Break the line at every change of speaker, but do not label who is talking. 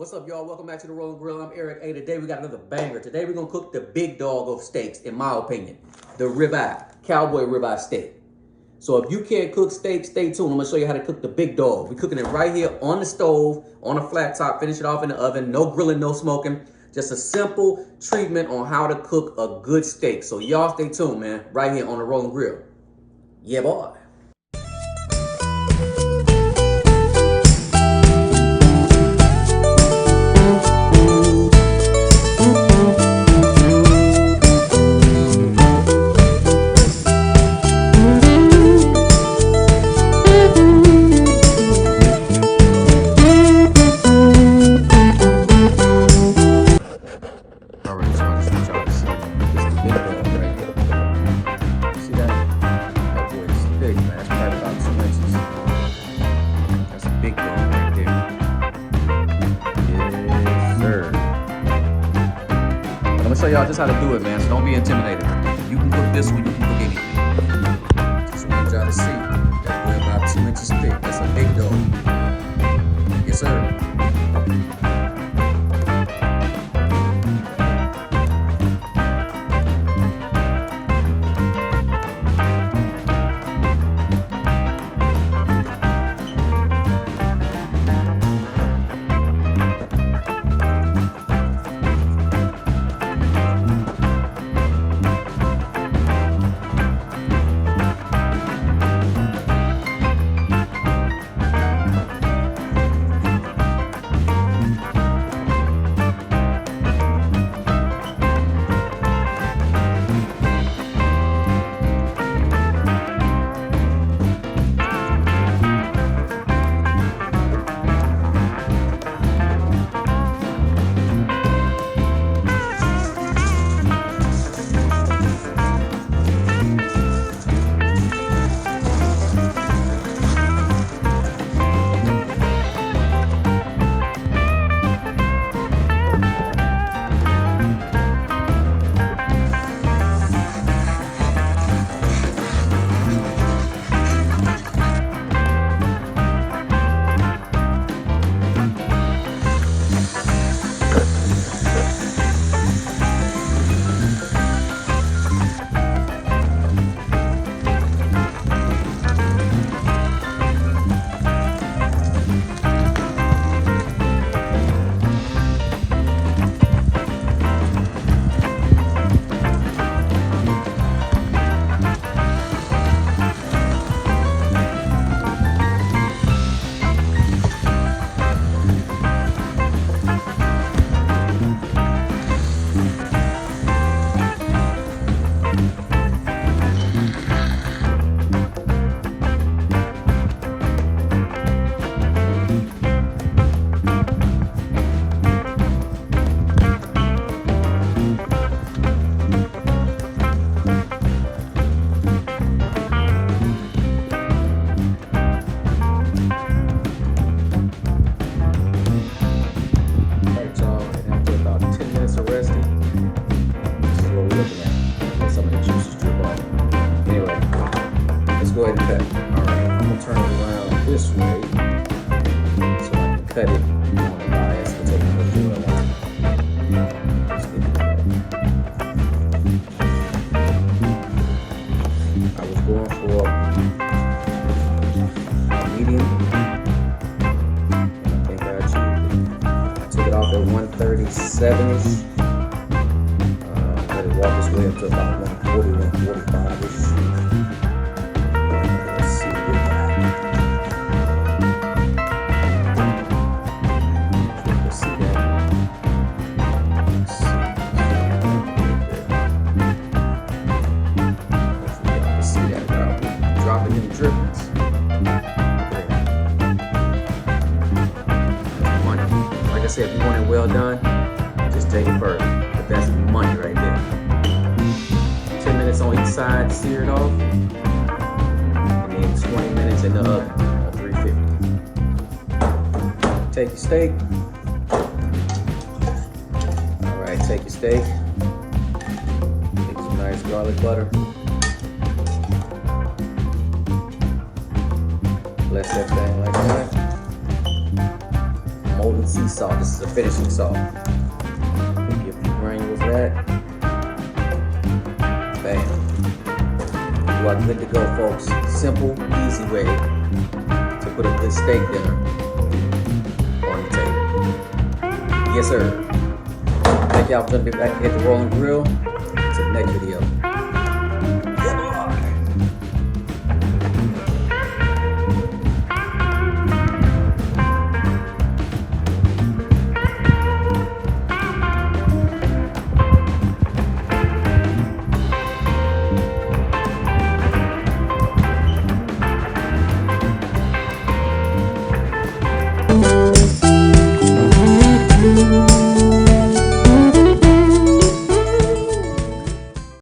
What's up, y'all? Welcome back to the Rolling Grill. I'm Eric. Hey, today we got another banger. Today we're gonna cook the big dog of steaks, in my opinion, the ribeye, cowboy ribeye steak. So if you can't cook steak, stay tuned. I'm gonna show you how to cook the big dog. We're cooking it right here on the stove, on a flat top. Finish it off in the oven. No grilling, no smoking. Just a simple treatment on how to cook a good steak. So y'all stay tuned, man. Right here on the Rolling Grill. Yeah, boy. Show y'all just how to do it, man, so don't be intimidated. You can cook this one, you can cook anything. Just want y'all to see that we're about 2 inches thick. That's a big dog. Yes, sir. Go ahead and cut it. Alright, I'm gonna turn it around this way so I can cut it on the bias. We'll take another do it. Let's get it back. I was going for a medium. I think I achieved it. I took it off at 137-ish. Let it walk its way up to about 140, 145-ish. Like I said, if you want it well done, just take it further. But that's money right there. 10 minutes on each side, sear it off. And then 20 minutes in the oven on 350. Take your steak. Alright, take your steak. Take some nice garlic butter. Bless that thing like that. molten sea salt. This is a finishing salt. Give a few granules of that. Bam. You are good to go, folks. Simple, easy way to put a good steak dinner on the table. Yes, sir. Thank y'all for jumping back at the rolling grill. Until the next video.